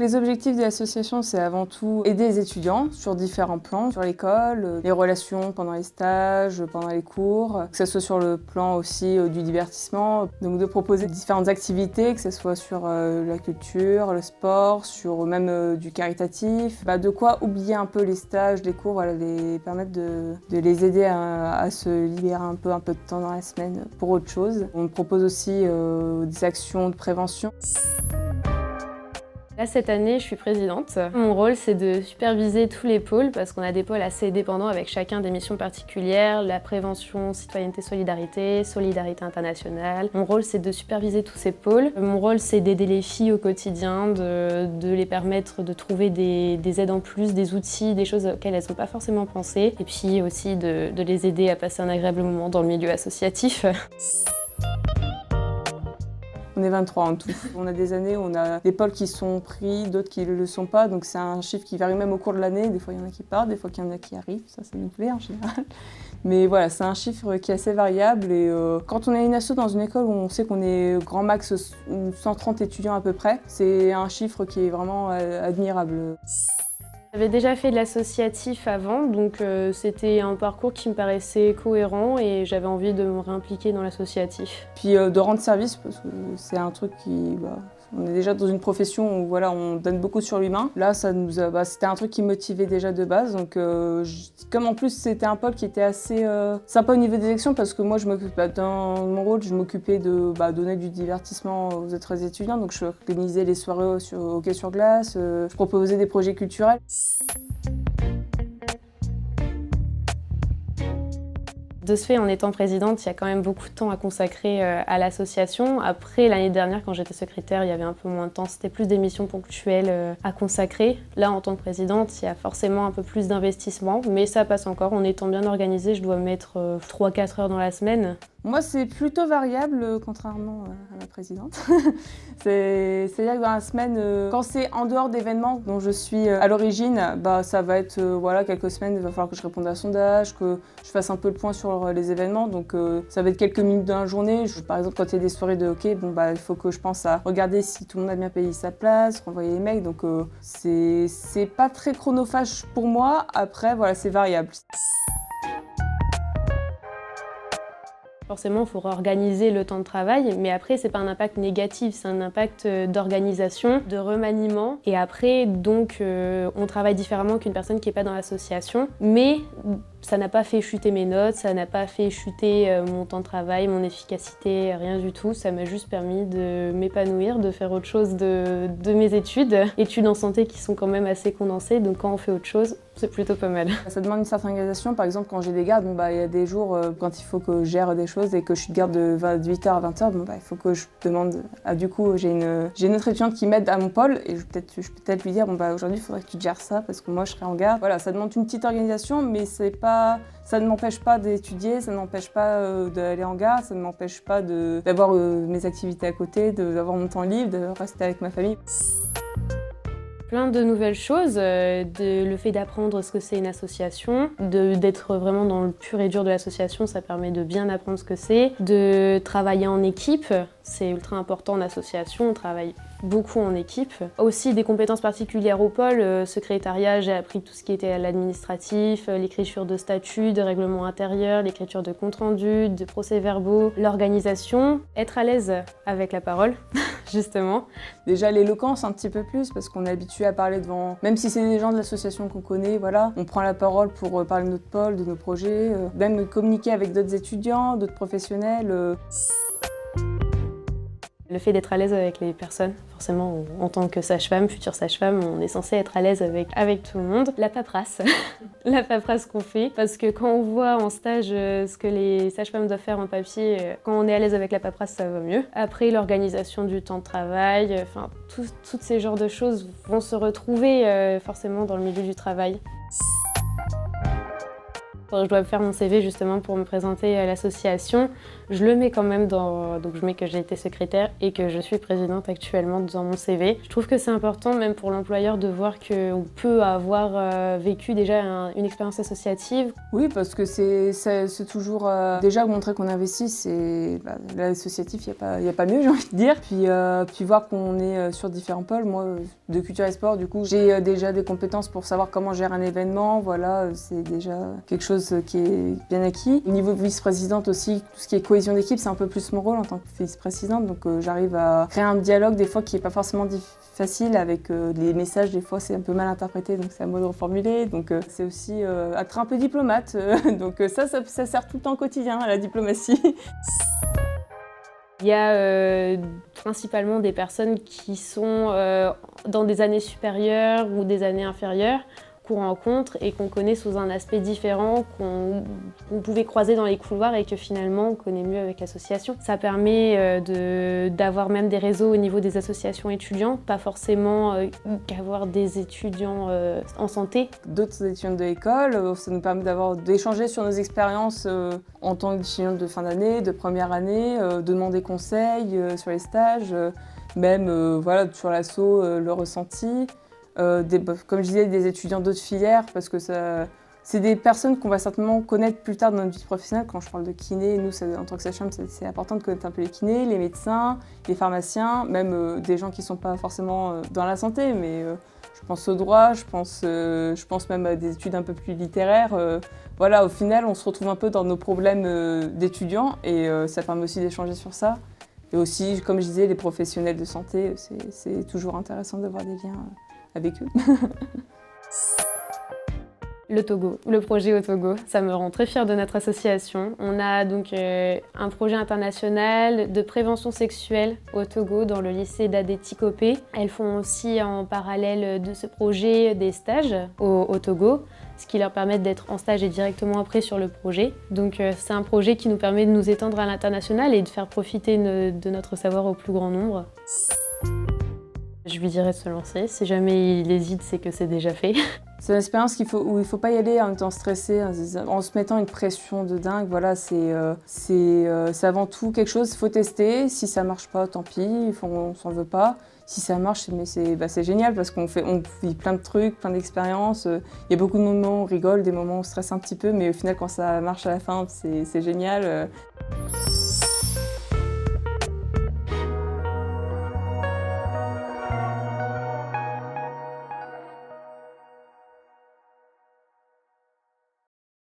Les objectifs de l'association, c'est avant tout aider les étudiants sur différents plans, sur l'école, les relations pendant les stages, pendant les cours, que ce soit sur le plan aussi du divertissement, donc de proposer différentes activités, que ce soit sur la culture, le sport, sur même du caritatif, de quoi oublier un peu les stages, les cours, voilà, les permettre de les aider à se libérer un peu de temps dans la semaine pour autre chose. On propose aussi des actions de prévention. Là, cette année, je suis présidente. Mon rôle, c'est de superviser tous les pôles parce qu'on a des pôles assez dépendants avec chacun des missions particulières, la prévention, citoyenneté, solidarité, solidarité internationale. Mon rôle, c'est de superviser tous ces pôles. Mon rôle, c'est d'aider les filles au quotidien, de les permettre de trouver des aides en plus, des outils, des choses auxquelles elles n'ont pas forcément pensé. Et puis aussi de les aider à passer un agréable moment dans le milieu associatif. On est 23 en tout. On a des années où on a des pôles qui sont pris, d'autres qui ne le sont pas, donc c'est un chiffre qui varie même au cours de l'année. Des fois il y en a qui partent, des fois il y en a qui arrivent, ça nous plaît en général. Mais voilà, c'est un chiffre qui est assez variable et quand on est une asso dans une école où on sait qu'on est grand max 130 étudiants à peu près, c'est un chiffre qui est vraiment admirable. J'avais déjà fait de l'associatif avant, donc c'était un parcours qui me paraissait cohérent et j'avais envie de me réimpliquer dans l'associatif. Puis de rendre service, parce que c'est un truc qui... on est déjà dans une profession où voilà, on donne beaucoup sur l'humain. Là, c'était un truc qui me motivait déjà de base. Donc, comme en plus c'était un pôle qui était assez sympa au niveau des actions, parce que moi, dans mon rôle, je m'occupais de donner du divertissement aux autres étudiants. Donc, je organisais les soirées au hockey sur glace, je proposais des projets culturels. De ce fait, en étant présidente, il y a quand même beaucoup de temps à consacrer à l'association. Après, l'année dernière, quand j'étais secrétaire, il y avait un peu moins de temps. C'était plus des missions ponctuelles à consacrer. Là, en tant que présidente, il y a forcément un peu plus d'investissement, mais ça passe encore. En étant bien organisée, je dois mettre 3-4 heures dans la semaine. Moi, c'est plutôt variable, contrairement à ma présidente. C'est-à-dire que dans la semaine, quand c'est en dehors d'événements dont je suis à l'origine, ça va être voilà, quelques semaines, il va falloir que je réponde à un sondage, que je fasse un peu le point sur les événements. Donc ça va être quelques minutes dans la journée. Par exemple, quand il y a des soirées de hockey, il faut que je pense à regarder si tout le monde a bien payé sa place, renvoyer les mails. Donc c'est pas très chronophage pour moi. Après, voilà, c'est variable. Forcément, il faut organiser le temps de travail, mais après, c'est pas un impact négatif, c'est un impact d'organisation, de remaniement. Et après, donc, on travaille différemment qu'une personne qui n'est pas dans l'association, mais ça n'a pas fait chuter mes notes, ça n'a pas fait chuter mon temps de travail, mon efficacité, rien du tout. Ça m'a juste permis de m'épanouir, de faire autre chose de mes études. Études en santé qui sont quand même assez condensées, donc quand on fait autre chose, c'est plutôt pas mal. Ça demande une certaine organisation. Par exemple, quand j'ai des gardes, il y a des jours quand il faut que je gère des choses et que je suis de garde de 8h à 20h, il faut que je demande... du coup, j'ai une autre étudiante qui m'aide à mon pôle et je peux peut-être lui dire aujourd'hui, il faudrait que tu gères ça parce que moi, je serai en garde. Voilà, ça demande une petite organisation, mais ça ne m'empêche pas d'étudier, ça ne m'empêche pas d'aller en garde, ça ne m'empêche pas d'avoir mes activités à côté, d'avoir mon temps libre, de rester avec ma famille. Plein de nouvelles choses, le fait d'apprendre ce que c'est une association, d'être vraiment dans le pur et dur de l'association, ça permet de bien apprendre ce que c'est, de travailler en équipe, c'est ultra important en association, on travaille beaucoup en équipe. Aussi des compétences particulières au pôle, secrétariat, j'ai appris tout ce qui était à l'administratif, l'écriture de statuts, de règlements intérieurs, l'écriture de comptes rendus, de procès-verbaux, l'organisation, être à l'aise avec la parole, justement. Déjà l'éloquence un petit peu plus, parce qu'on est habitué à parler devant, même si c'est des gens de l'association qu'on connaît, voilà, on prend la parole pour parler de notre pôle, de nos projets, même communiquer avec d'autres étudiants, d'autres professionnels. Le fait d'être à l'aise avec les personnes, forcément en tant que sage-femme, future sage-femme, on est censé être à l'aise avec tout le monde. La paperasse, la paperasse qu'on fait, parce que quand on voit en stage ce que les sages-femmes doivent faire en papier, quand on est à l'aise avec la paperasse, ça va mieux. Après, l'organisation du temps de travail, enfin, tous ces genres de choses vont se retrouver forcément dans le milieu du travail. Quand je dois faire mon CV justement pour me présenter à l'association, je le mets quand même donc je mets que j'ai été secrétaire et que je suis présidente actuellement dans mon CV. Je trouve que c'est important même pour l'employeur de voir qu'on peut avoir vécu déjà une expérience associative. Oui, parce que c'est toujours déjà montrer qu'on investit, c'est l'associatif, il n'y a pas mieux, j'ai envie de dire. Puis voir qu'on est sur différents pôles. Moi, de culture et sport, du coup, j'ai déjà des compétences pour savoir comment gérer un événement. Voilà, c'est déjà quelque chose qui est bien acquis. Au niveau vice-présidente aussi, tout ce qui est cohésion d'équipe, c'est un peu plus mon rôle en tant que vice-présidente. Donc j'arrive à créer un dialogue des fois qui n'est pas forcément facile avec les messages, des fois c'est un peu mal interprété, donc c'est à moi de reformuler. Donc c'est aussi être un peu diplomate. Donc ça sert tout le temps au quotidien à la diplomatie. Il y a principalement des personnes qui sont dans des années supérieures ou des années inférieures, qu'on rencontre et qu'on connaît sous un aspect différent, qu'on pouvait croiser dans les couloirs et que finalement on connaît mieux avec l'association. Ça permet d'avoir même des réseaux au niveau des associations étudiantes, pas forcément qu'avoir des étudiants en santé. D'autres étudiants de l'école, ça nous permet d'échanger sur nos expériences en tant qu'étudiante de fin d'année, de première année, de demander conseil sur les stages, même voilà, sur l'asso, le ressenti. Comme je disais, des étudiants d'autres filières, parce que c'est des personnes qu'on va certainement connaître plus tard dans notre vie professionnelle. Quand je parle de kiné, nous, en tant que sage-femme, c'est important de connaître un peu les kinés, les médecins, les pharmaciens, même des gens qui ne sont pas forcément dans la santé, mais je pense au droit, je pense même à des études un peu plus littéraires. Voilà, au final, on se retrouve un peu dans nos problèmes d'étudiants et ça permet aussi d'échanger sur ça. Et aussi, comme je disais, les professionnels de santé, c'est toujours intéressant d'avoir des liens avec eux. Le Togo, le projet au Togo, ça me rend très fière de notre association. On a donc un projet international de prévention sexuelle au Togo dans le lycée d'Adétikopé. Elles font aussi en parallèle de ce projet des stages au Togo, ce qui leur permet d'être en stage et directement après sur le projet. Donc c'est un projet qui nous permet de nous étendre à l'international et de faire profiter de notre savoir au plus grand nombre. Je lui dirais de se lancer. Si jamais il hésite, c'est que c'est déjà fait. C'est une expérience où il ne faut pas y aller en étant stressé, en se mettant une pression de dingue. Voilà, c'est avant tout quelque chose, il faut tester. Si ça ne marche pas, tant pis, on ne s'en veut pas. Si ça marche, c'est génial parce qu'on vit plein de trucs, plein d'expériences. Il y a beaucoup de moments où on rigole, des moments où on stresse un petit peu, mais au final, quand ça marche à la fin, c'est génial.